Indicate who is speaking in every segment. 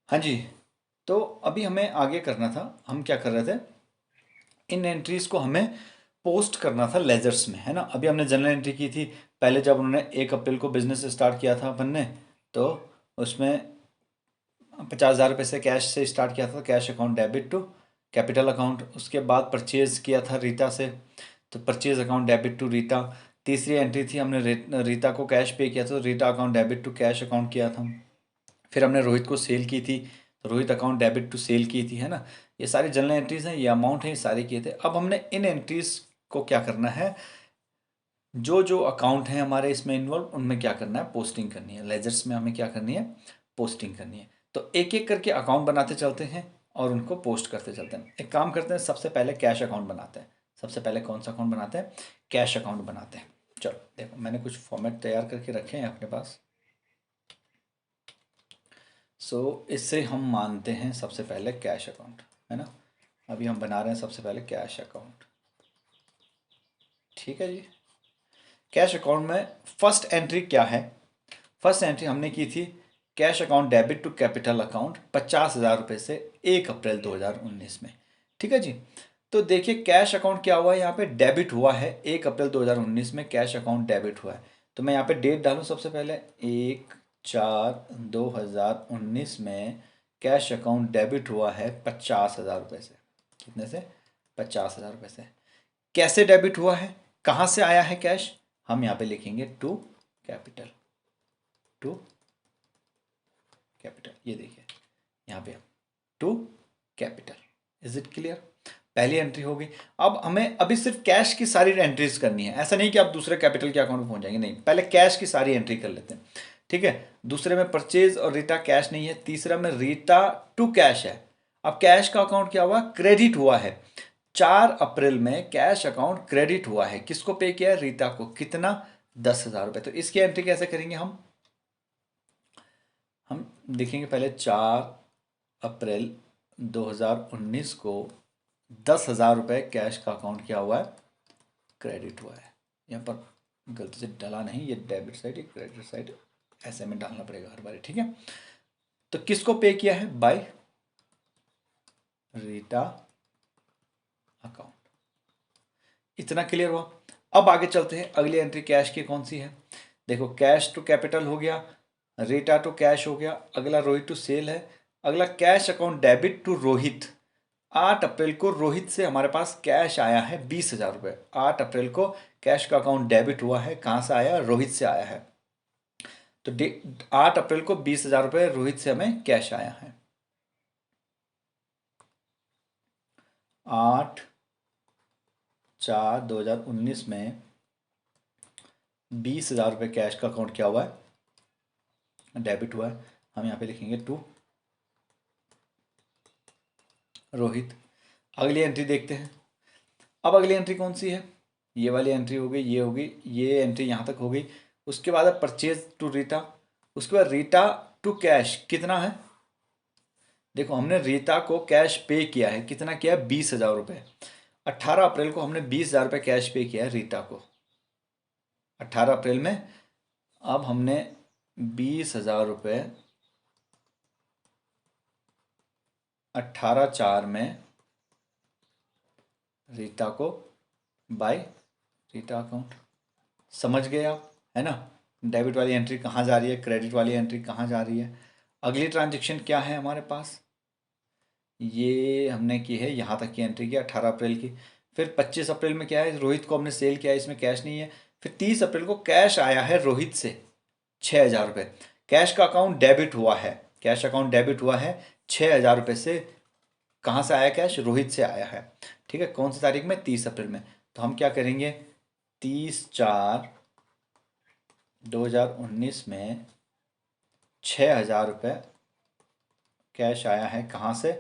Speaker 1: हाँ जी। तो अभी हमें आगे करना था, हम क्या कर रहे थे, इन एंट्रीज को हमें पोस्ट करना था लेजर्स में, है ना। अभी हमने जनरल एंट्री की थी पहले, जब उन्होंने 1 अप्रैल को बिजनेस स्टार्ट किया था अपन ने, तो उसमें 50,000 रुपये से कैश से स्टार्ट किया था, cash account debit to capital account. उसके बाद परचेज किया था रीता से, तो purchase account debit to Rita. तीसरी एंट्री थी, हमने रीता को कैश पे किया था, तो Rita account debit to cash account किया था। फिर हमने रोहित को सेल की थी, तो Rohit account debit to sale की थी, है ना। ये सारी जनरल एंट्रीज हैं, ये अमाउंट है, ये सारे किए थे। अब हमने इन एंट्रीज को क्या करना है, जो जो अकाउंट हैं हमारे इसमें इन्वॉल्व, उनमें क्या करना है, पोस्टिंग करनी है। लेजर्स में हमें क्या करनी है, पोस्टिंग करनी है। तो एक एक करके अकाउंट बनाते चलते हैं और उनको पोस्ट करते चलते हैं। एक काम करते हैं, सबसे पहले कैश अकाउंट बनाते हैं। सबसे पहले कौन सा अकाउंट बनाते हैं, कैश अकाउंट बनाते हैं। चलो देखो, मैंने कुछ फॉर्मेट तैयार करके रखे हैं अपने पास। इससे हम मानते हैं सबसे पहले कैश अकाउंट, है ना। अभी हम बना रहे हैं सबसे पहले कैश अकाउंट, ठीक है जी। कैश अकाउंट में फर्स्ट एंट्री क्या है, फर्स्ट एंट्री हमने की थी, cash account debit to capital account 50,000 रुपये से 1 अप्रैल 2019 में, ठीक है जी। तो देखिए कैश अकाउंट क्या हुआ है, यहाँ पे डेबिट हुआ है 1 अप्रैल 2019 में, कैश अकाउंट डेबिट हुआ है। तो मैं यहाँ पे डेट डालूँ सबसे पहले, 1/4/2019 में कैश अकाउंट डेबिट हुआ है 50,000 रुपये से। कितने से, 50,000 रुपये से। कैसे डेबिट हुआ है, कहाँ से आया है कैश, हम यहाँ पे लिखेंगे टू कैपिटल, टू कैपिटल। ये देखिए यहाँ पे to capital. Is it clear, पहली एंट्री होगी। अब हमें अभी सिर्फ कैश की सारी एंट्रीज करनी है, ऐसा नहीं कि आप दूसरे कैपिटल के अकाउंट में पहुंच जाएंगे, नहीं, पहले कैश की सारी एंट्री कर लेते हैं, ठीक है। दूसरे में परचेज और रीटा कैश नहीं है, तीसरा में रीटा टू कैश है। अब कैश का अकाउंट क्या हुआ, क्रेडिट हुआ है। 4 अप्रैल में कैश अकाउंट क्रेडिट हुआ है, किसको पे किया है, रीता को। कितना, 10,000 रुपये। तो इसकी एंट्री कैसे करेंगे हम देखेंगे पहले, 4 अप्रैल 2019 को 10,000 रुपये कैश का अकाउंट क्या हुआ है, क्रेडिट हुआ है। यहाँ पर गलती से डाला नहीं, ये डेबिट साइड, ये क्रेडिट साइड, ऐसे में डालना पड़ेगा हर बार, ठीक है। तो किसको पे किया है, बाय रीटा अकाउंट। इतना क्लियर हुआ। अब आगे चलते हैं, अगली एंट्री कैश की कौन सी है। देखो कैश टू कैपिटल हो गया, रेटा टू कैश हो गया, अगला रोहित टू सेल है, अगला cash account debit to Rohit. 8 अप्रैल को रोहित से हमारे पास कैश आया है 20,000 रुपये। 8 अप्रैल को कैश का अकाउंट डेबिट हुआ है, कहाँ से आया, रोहित से आया है। तो 8 अप्रैल को 20,000 रुपये रोहित से हमें कैश आया है। 8/4/2019 में 20,000 रुपये कैश का अकाउंट क्या हुआ है, डेबिट हुआ है। हम यहाँ पे लिखेंगे टू रोहित। अगली एंट्री देखते हैं। अब अगली एंट्री कौन सी है, ये वाली एंट्री हो गई, ये हो गई, ये एंट्री यहाँ तक हो गई। उसके बाद है परचेज टू रीटा, उसके बाद रीटा टू कैश कितना है। देखो हमने रीता को कैश पे किया है, कितना किया है, 20,000 रुपये। 18 अप्रैल को हमने 20,000 रुपये कैश पे किया है रीता को, 18 अप्रैल में। अब हमने 20,000 रुपये 18/4 में रीता को बाय रीटा अकाउंट। समझ गए आप, है ना। डेबिट वाली एंट्री कहाँ जा रही है, क्रेडिट वाली एंट्री कहाँ जा रही है। अगली ट्रांजेक्शन क्या है हमारे पास, ये हमने की है, यहाँ तक की एंट्री की 18 अप्रैल की। फिर 25 अप्रैल में क्या है, रोहित को हमने सेल किया है, इसमें कैश नहीं है। फिर 30 अप्रैल को कैश आया है रोहित से 6,000 रुपये। कैश का अकाउंट डेबिट हुआ है, कैश अकाउंट डेबिट हुआ है 6,000 रुपये से। कहाँ से आया कैश, रोहित से आया है, ठीक है। कौन सी तारीख में, 30 अप्रैल में। तो हम क्या करेंगे, 30/4/2019 में 6,000 रुपये कैश आया है, कहाँ से,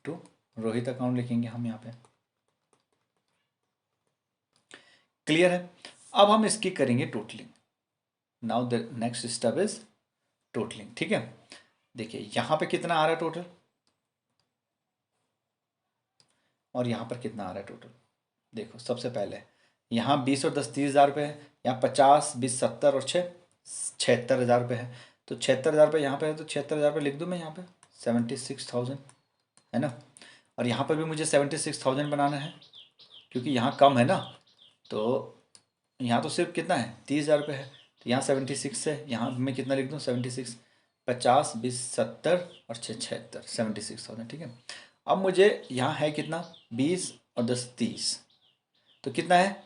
Speaker 1: टू रोहित अकाउंट लिखेंगे हम यहाँ पे। क्लियर है। अब हम इसकी करेंगे totalling. Now the next step is totalling, ठीक है। देखिए यहाँ पे कितना आ रहा है टोटल, और यहाँ पर कितना आ रहा है टोटल। देखो सबसे पहले यहाँ 20 और 10 30,000 रुपये है, यहाँ 50 20 70 और 6 76,000 रुपये है। तो 76,000 रुपये यहाँ पे है, तो 76,000 रुपये लिख दूँ मैं यहाँ पे, 76,000 है ना। और यहाँ पर भी मुझे 76,000 बनाना है, क्योंकि यहाँ कम है ना, तो यहाँ तो सिर्फ कितना है 30,000 रुपये है, तो यहाँ 76 है, यहाँ मैं कितना लिख दूँ 76, 50 20 70 और 6 76, 76,000 ठीक है। अब मुझे यहाँ है कितना 20 और 10 30, तो कितना है,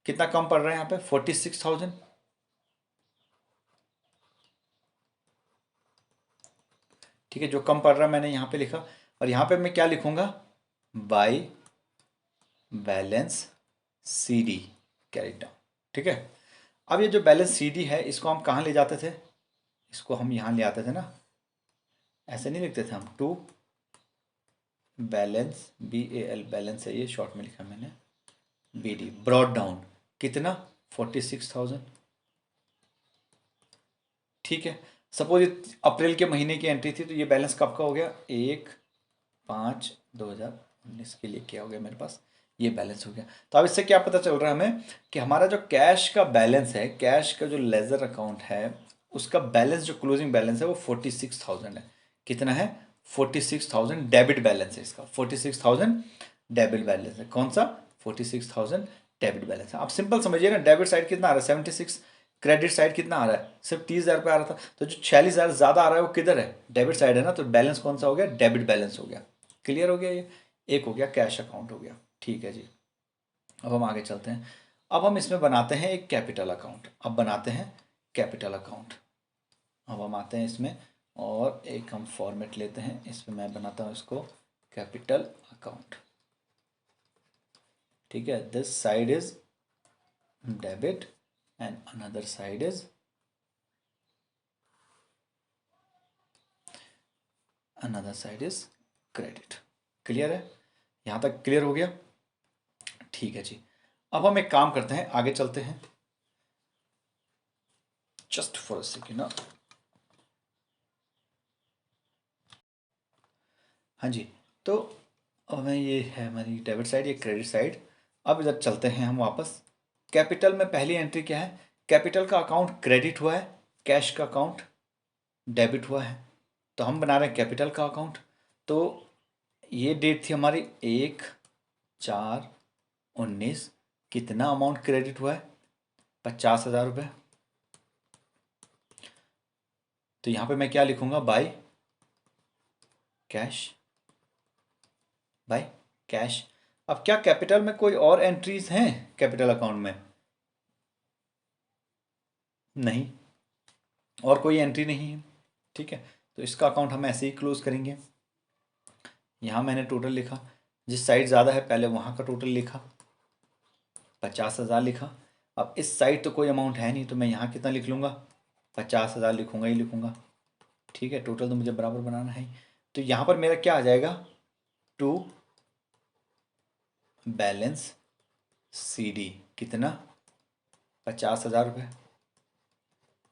Speaker 1: कितना कम पड़ रहा है यहाँ पे 46,000, ठीक है। जो कम पड़ रहा है मैंने यहाँ पे लिखा, और यहाँ पे मैं क्या लिखूँगा, by balance C D carry down, ठीक है। अब ये जो बैलेंस सी डी है इसको हम कहाँ ले जाते थे, इसको हम यहाँ ले आते थे ना, ऐसे नहीं लिखते थे हम, टू बैलेंस BAL बैलेंस है ये, शॉर्ट में लिखा मैंने, BD ब्रॉड डाउन, कितना 46,000, ठीक है। सपोज ये अप्रैल के महीने की एंट्री थी, तो ये बैलेंस कब का हो गया 1/5/2019 के लिए क्या हो गया मेरे पास, ये बैलेंस हो गया। तो अब इससे क्या पता चल रहा है हमें कि हमारा जो कैश का बैलेंस है, कैश का जो लेजर अकाउंट है, उसका बैलेंस जो क्लोजिंग बैलेंस है वो 46,000 है। कितना है 46,000 डेबिट बैलेंस है इसका, 46,000 डेबिट बैलेंस है। कौन सा 46,000 डेबिट बैलेंस है। आप सिंपल समझिए ना, डेबिट साइड कितना आ रहा है 76, क्रेडिट साइड कितना आ रहा है सिर्फ 30,000 रुपये आ रहा था, तो जो 46,000 ज़्यादा आ रहा है वो किधर है, डेबिट साइड है ना, तो बैलेंस कौन सा हो गया, डेबिट बैलेंस हो गया। क्लियर हो गया, ये एक हो गया कैश अकाउंट हो गया, ठीक है जी। अब हम आगे चलते हैं, अब हम इसमें बनाते हैं एक कैपिटल अकाउंट, अब बनाते हैं कैपिटल अकाउंट। अब हम आते हैं इसमें और एक हम फॉर्मेट लेते हैं, इसमें मैं बनाता हूँ इसको कैपिटल अकाउंट, ठीक है। This side is debit and another side is credit. Clear है, यहाँ तक क्लियर हो गया, ठीक है जी। अब हम एक काम करते हैं, आगे चलते हैं, जस्ट फॉर अ सेकेंड ना। हाँ जी, तो अब मैं, ये है हमारी डेबिट साइड, ये क्रेडिट साइड। अब इधर चलते हैं हम वापस, कैपिटल में पहली एंट्री क्या है, कैपिटल का अकाउंट क्रेडिट हुआ है, कैश का अकाउंट डेबिट हुआ है, तो हम बना रहे हैं कैपिटल का अकाउंट। तो ये डेट थी हमारी 1/4/19, कितना अमाउंट क्रेडिट हुआ है 50,000 रुपये। तो यहाँ पे मैं क्या लिखूंगा, बाय कैश, बाय कैश। अब क्या कैपिटल में कोई और एंट्रीज हैं कैपिटल अकाउंट में, नहीं, और कोई एंट्री नहीं है, ठीक है। तो इसका अकाउंट हम ऐसे ही क्लोज करेंगे। यहाँ मैंने टोटल लिखा, जिस साइड ज़्यादा है पहले वहाँ का टोटल लिखा, 50,000 लिखा। अब इस साइड तो कोई अमाउंट है नहीं, तो मैं यहाँ कितना लिख लूँगा 50,000 लिखूँगा ही लिखूँगा, ठीक है। टोटल तो मुझे बराबर बनाना है, तो यहाँ पर मेरा क्या आ जाएगा, टू बैलेंस CD कितना 50,000 रुपये,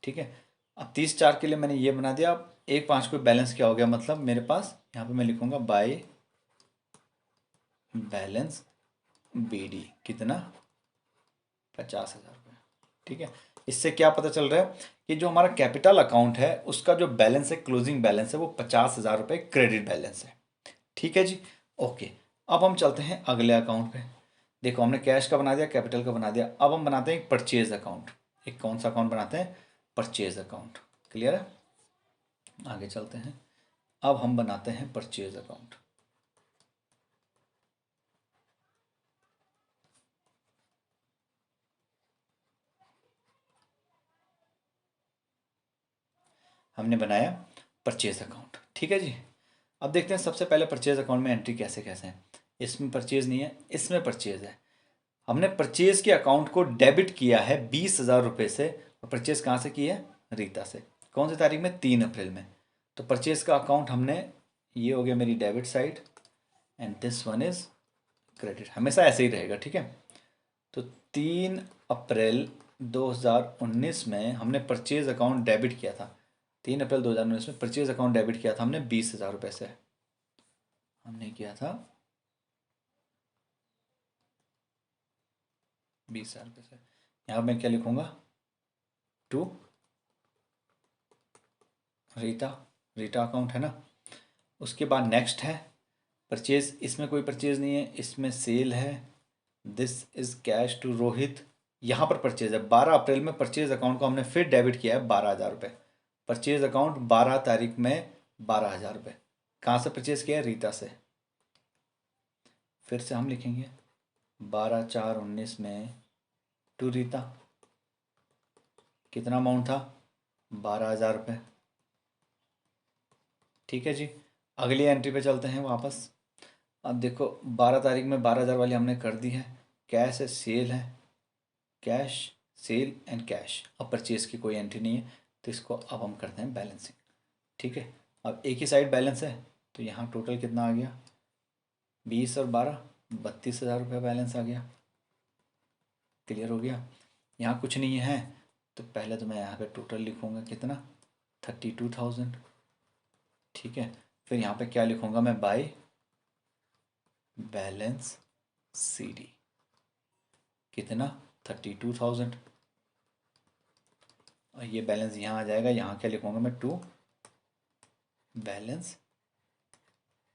Speaker 1: ठीक है। अब 30/4 के लिए मैंने ये बना दिया। अब 1/5 को बैलेंस क्या हो गया, मतलब मेरे पास यहाँ पे मैं लिखूँगा बाय बैलेंस BD कितना 50,000 रुपये, ठीक है। इससे क्या पता चल रहा है कि जो हमारा कैपिटल अकाउंट है उसका जो बैलेंस है, क्लोजिंग बैलेंस है, वो 50,000 रुपये क्रेडिट बैलेंस है, ठीक है जी। ओके, अब हम चलते हैं अगले अकाउंट पे। देखो हमने कैश का बना दिया, कैपिटल का बना दिया, अब हम बनाते हैं एक परचेज अकाउंट। एक कौन सा अकाउंट बनाते हैं, परचेज अकाउंट। क्लियर है, आगे चलते हैं। अब हम बनाते हैं परचेज अकाउंट। हमने बनाया परचेज अकाउंट, ठीक है जी। अब देखते हैं सबसे पहले परचेज अकाउंट में एंट्री कैसे कैसे है। इसमें परचेज नहीं है, इसमें परचेज है। हमने परचेज के अकाउंट को डेबिट किया है 20,000 रुपये से, और परचेज कहाँ से की है, रीता से। कौन सी तारीख में, 3 अप्रैल में। तो परचेज का अकाउंट हमने, ये हो गया मेरी debit side and this one is credit, हमेशा ऐसे ही रहेगा, ठीक है। तो 3 अप्रैल 2019 में हमने परचेज अकाउंट डेबिट किया था। 3 अप्रैल 2019 में परचेज अकाउंट डेबिट किया था हमने 20,000 रुपये से, हमने किया था 20,000 रुपये से। यहाँ मैं क्या लिखूँगा, टू रीटा, रीटा अकाउंट है ना। उसके बाद नेक्स्ट है परचेज, इसमें कोई परचेज नहीं है, इसमें सेल है। This is cash to Rohit, यहाँ पर परचेज है। 12 अप्रैल में परचेज अकाउंट को हमने फिर डेबिट किया है 12,000 रुपये। परचेज अकाउंट 12 तारीख में 12,000 रुपये। कहाँ से परचेज किया है? रीता से। फिर से हम लिखेंगे 12/4/19 में टू रीता। कितना अमाउंट था? 12,000 रुपये। ठीक है जी, अगली एंट्री पे चलते हैं वापस। अब देखो 12 तारीख में 12,000 वाली हमने कर दी है। कैश है, सेल है, कैश, सेल एंड कैश। अब परचेज की कोई एंट्री नहीं है, तो इसको अब हम करते हैं बैलेंसिंग। ठीक है, अब एक ही साइड बैलेंस है, तो यहाँ टोटल कितना आ गया? 20 और 12, 32,000 रुपये बैलेंस आ गया। क्लियर हो गया? यहाँ कुछ नहीं है, तो पहले तो मैं यहाँ पे टोटल लिखूँगा कितना? 32,000। ठीक है, फिर यहाँ पे क्या लिखूँगा मैं? By balance C D. कितना? 32,000। और ये बैलेंस यहाँ आ जाएगा। यहाँ क्या लिखूँगा मैं? To balance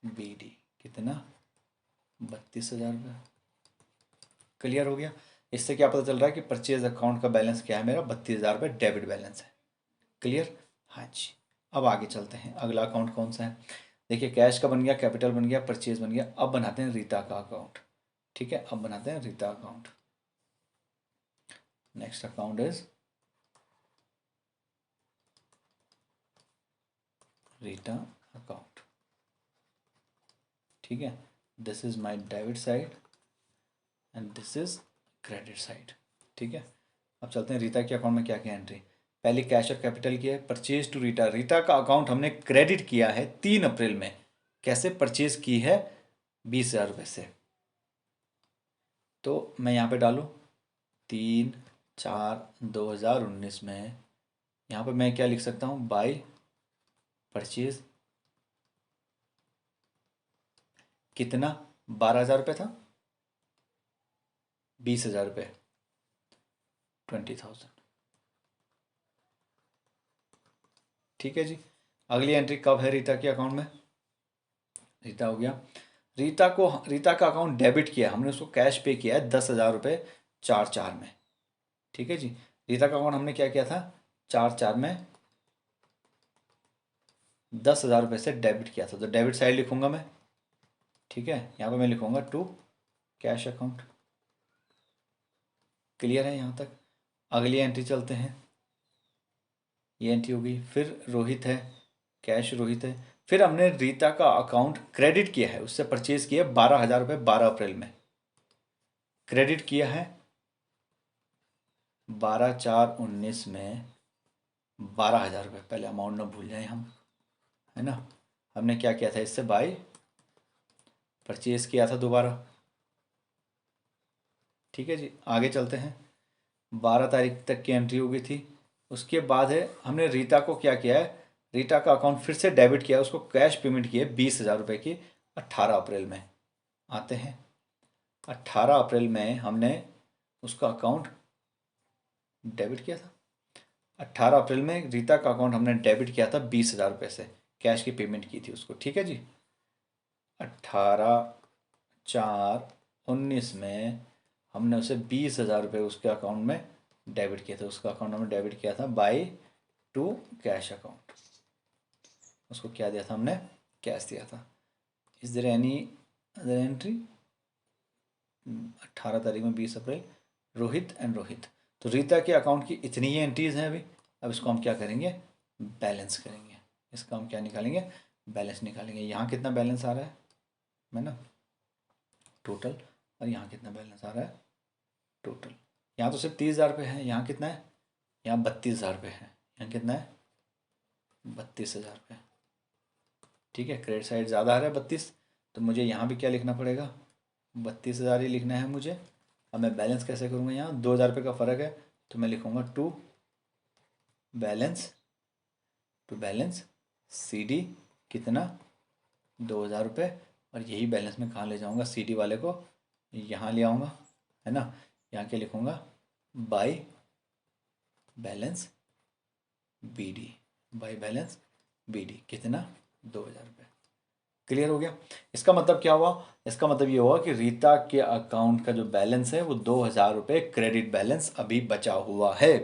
Speaker 1: B D. कितना? 32,000 रुपये। क्लियर हो गया? इससे क्या पता चल रहा है कि परचेज अकाउंट का बैलेंस क्या है? मेरा 32,000 रुपये डेबिट बैलेंस है। क्लियर? हाँ जी। अब आगे चलते हैं, अगला अकाउंट कौन सा है? देखिए, कैश का बन गया, कैपिटल बन गया, परचेज बन गया। अब बनाते हैं रीता का अकाउंट। ठीक है, अब बनाते हैं Rita account. Next account is Rita account. ठीक है, this is my debit side and this is credit side. ठीक है, अब चलते हैं रीता के अकाउंट में क्या क्या एंट्री। पहले कैश और कैपिटल की है। परचेज टू रीटा, रीता का अकाउंट हमने क्रेडिट किया है 3 अप्रैल में। कैसे? परचेज की है 20,000 रुपये से। तो मैं यहाँ पे डालूँ 3/4/2019 में। यहाँ पे मैं क्या लिख सकता हूँ? By purchase. कितना? 12,000 रुपये था, 20,000 रुपये, 20,000। ठीक है जी, अगली एंट्री कब है रीता के अकाउंट में? रीता हो गया। रीता का अकाउंट डेबिट किया हमने, उसको कैश पे किया है 10,000 रुपये 4/4 में। ठीक है जी, रीता का अकाउंट हमने क्या किया था? 4/4 में 10,000 रुपये से डेबिट किया था, तो डेबिट साइड लिखूंगा मैं। ठीक है, यहाँ पे मैं लिखूंगा टू कैश अकाउंट। क्लियर है यहाँ तक? अगली एंट्री चलते हैं। ये एंट्री हो गई। फिर रोहित है, कैश रोहित है। फिर हमने रीता का अकाउंट क्रेडिट किया है, उससे परचेज किया 12,000 रुपये 12 अप्रैल में। क्रेडिट किया है 12/4/19 में 12,000 रुपये। पहले अमाउंट ना भूल जाए हम, है ना। हमने क्या किया था? इससे बाय परचेज किया था दोबारा। ठीक है जी, आगे चलते हैं। 12 तारीख तक की एंट्री हो गई थी। उसके बाद है हमने रीता को क्या किया है? रीता का अकाउंट फिर से डेबिट किया, उसको कैश पेमेंट की है 20,000 रुपये की 18 अप्रैल में। आते हैं 18 अप्रैल में हमने उसका अकाउंट डेबिट किया था। 18 अप्रैल में रीता का अकाउंट हमने डेबिट किया था 20,000 रुपये से, कैश की पेमेंट की थी उसको। ठीक है जी, 18/4/19 में हमने उसे 20,000 रुपये उसके अकाउंट में डेबिट किया था। उसका अकाउंट हमने डेबिट किया था बाय टू कैश अकाउंट। उसको क्या दिया था हमने? कैश दिया था। Is there any other entry? 18 तारीख में 20 अप्रैल, रोहित एंड रोहित। तो रीता के अकाउंट की इतनी ही एंट्रीज हैं अभी। अब इसको हम क्या करेंगे? बैलेंस करेंगे। इसका हम क्या निकालेंगे? बैलेंस निकालेंगे। यहाँ कितना बैलेंस आ रहा है ना, टोटल। और यहाँ कितना बैलेंस आ रहा है? टोटल। यहाँ तो सिर्फ 30,000 रुपये है, यहाँ कितना है? यहाँ 32,000 रुपये है। यहाँ कितना है? 32,000 रुपये। ठीक है, क्रेडिट साइड ज़्यादा आ रहा है 32, तो मुझे यहाँ भी क्या लिखना पड़ेगा? 32,000 ही लिखना है मुझे। अब मैं बैलेंस कैसे करूँगा? यहाँ 2,000 रुपये का फ़र्क है, तो मैं लिखूँगा balance to balance C D. कितना? 2,000 रुपये। और यही बैलेंस मैं कहाँ ले जाऊँगा? सी डी वाले को यहाँ ले आऊँगा, है ना। यहाँ क्या लिखूँगा? By balance B D. By balance B D. कितना? 2,000 रुपये। क्लियर हो गया। इसका मतलब क्या हुआ, इसका मतलब ये हुआ कि रीता के अकाउंट का जो बैलेंस है वो 2,000 रुपये क्रेडिट बैलेंस अभी बचा हुआ है।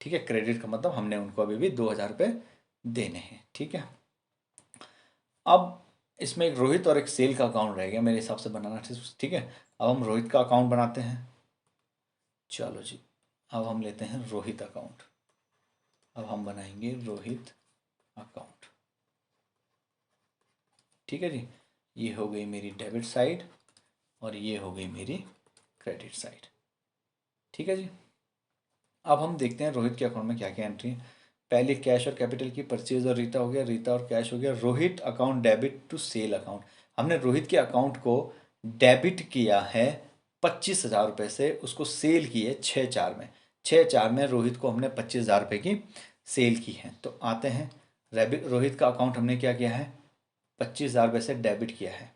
Speaker 1: ठीक है, क्रेडिट का मतलब हमने उनको अभी भी 2,000 रुपये देने हैं। ठीक है, अब इसमें एक रोहित और एक सेल का अकाउंट रह गया मेरे हिसाब से बनाना। ठीक है, अब हम रोहित का अकाउंट बनाते हैं। चलो जी, अब हम लेते हैं रोहित अकाउंट। अब हम बनाएंगे रोहित अकाउंट। ठीक है जी, ये हो गई मेरी डेबिट साइड और ये हो गई मेरी क्रेडिट साइड। ठीक है जी, अब हम देखते हैं रोहित के अकाउंट में क्या क्या एंट्री है। पहले कैश और कैपिटल की परचेज और रीता हो गया, रीता और कैश हो गया। Rohit account debit to sale account, हमने रोहित के अकाउंट को डेबिट किया है 25,000 रुपये से, उसको सेल की है 6/4 में। 6/4 में रोहित को हमने 25,000 रुपये की सेल की है। तो आते हैं, रोहित का अकाउंट हमने क्या किया है, 25,000 रुपये से डेबिट किया है।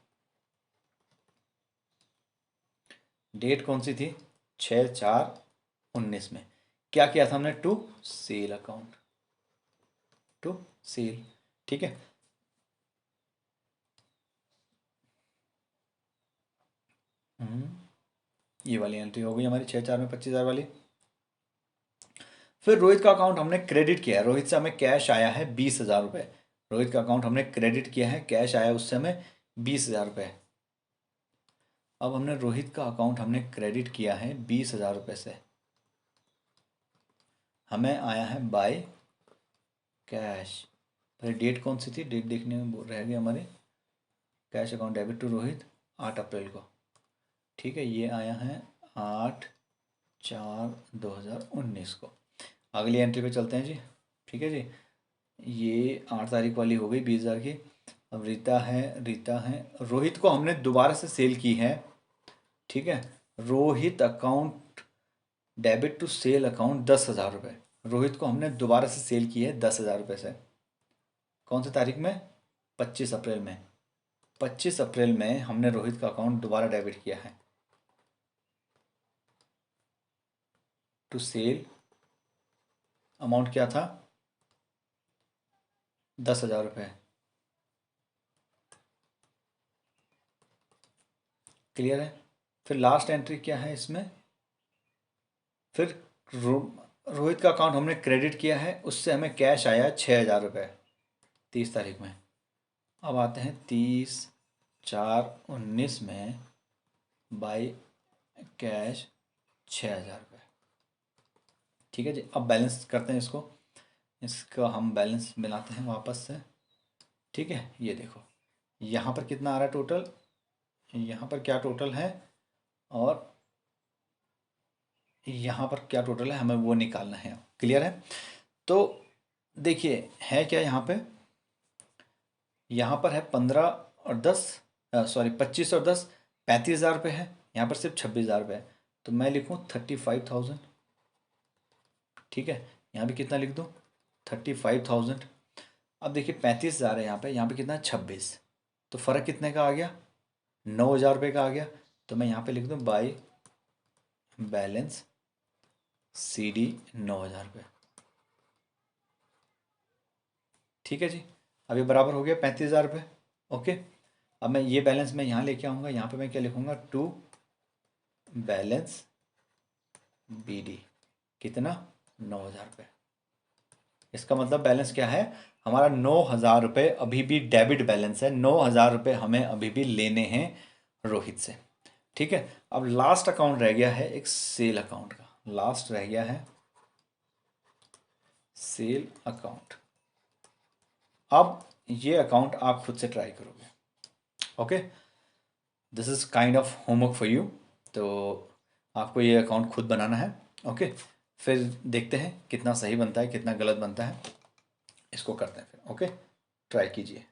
Speaker 1: डेट कौन सी थी, 6/4/19 में। क्या किया था हमने, to sale account, to sale. ठीक है, ये वाली एंट्री हो गई हमारी 6/4 में 25,000 वाली। फिर रोहित का अकाउंट हमने क्रेडिट किया है, रोहित से हमें कैश आया है 20,000 रुपये। रोहित का अकाउंट हमने क्रेडिट किया है, कैश आया उससे हमें 20,000 रुपये। अब हमने रोहित का अकाउंट हमने क्रेडिट किया है 20,000 रुपये से, हमें आया है बाय कैश। फिर डेट कौन सी थी, डेट देखने में रह गई हमारे। Cash account debit to Rohit 8 अप्रैल को। ठीक है, ये आया है 8/4/2019 को। अगली एंट्री पे चलते हैं जी। ठीक है जी, ये 8 तारीख वाली हो गई 20,000 की। अब रीता है, रीता है, रोहित को हमने दोबारा से सेल की है। ठीक है, Rohit account debit to sale account 10,000 रुपये। रोहित को हमने दोबारा से सेल की है 10,000 रुपये से। कौन सी तारीख में, 25 अप्रैल में। 25 अप्रैल में हमने रोहित का अकाउंट दोबारा डेबिट किया है टू सेल। अमाउंट क्या था, 10,000 रुपये। क्लियर है। फिर लास्ट एंट्री क्या है इसमें, फिर रोहित का अकाउंट हमने क्रेडिट किया है, उससे हमें कैश आया 6,000 रुपये 30 तारीख में। अब आते हैं 30/4/19 में बाई कैश 6,000 रुपये। ठीक है जी, अब बैलेंस करते हैं इसको, इसका हम बैलेंस बनाते हैं वापस से। ठीक है, ये देखो यहाँ पर कितना आ रहा है टोटल, यहाँ पर क्या टोटल है और यहाँ पर क्या टोटल है, हमें वो निकालना है। क्लियर है। तो देखिए है क्या यहाँ पर है 15 और 10, सॉरी 25 और 10, 35,000 रुपये है। यहाँ पर सिर्फ 26,000 रुपये है, तो मैं लिखूँ 35,000। ठीक है, यहाँ भी कितना लिख दूँ, 35,000। अब देखिए 35,000 है यहाँ पे कितना है 26, तो फ़र्क कितने का आ गया, 9,000 रुपये का आ गया। तो मैं यहाँ पे लिख दूँ बाई बैलेंस CD 9,000 रुपये। ठीक है जी, अब ये बराबर हो गया 35,000 रुपये। ओके, अब मैं ये बैलेंस मैं यहाँ लेके आऊँगा, यहाँ पे मैं क्या लिखूँगा, टू बैलेंस BD कितना, 9,000 रुपये। इसका मतलब बैलेंस क्या है हमारा, 9,000 रुपये अभी भी डेबिट बैलेंस है। 9,000 रुपये हमें अभी भी लेने हैं रोहित से। ठीक है, अब लास्ट अकाउंट रह गया है एक सेल अकाउंट का, लास्ट रह गया है सेल अकाउंट। अब ये अकाउंट आप खुद से ट्राई करोगे। Okay, this is kind of homework for you. तो आपको ये अकाउंट खुद बनाना है। ओके, फिर देखते हैं कितना सही बनता है कितना गलत बनता है, इसको करते हैं फिर। ओके, ट्राई कीजिए।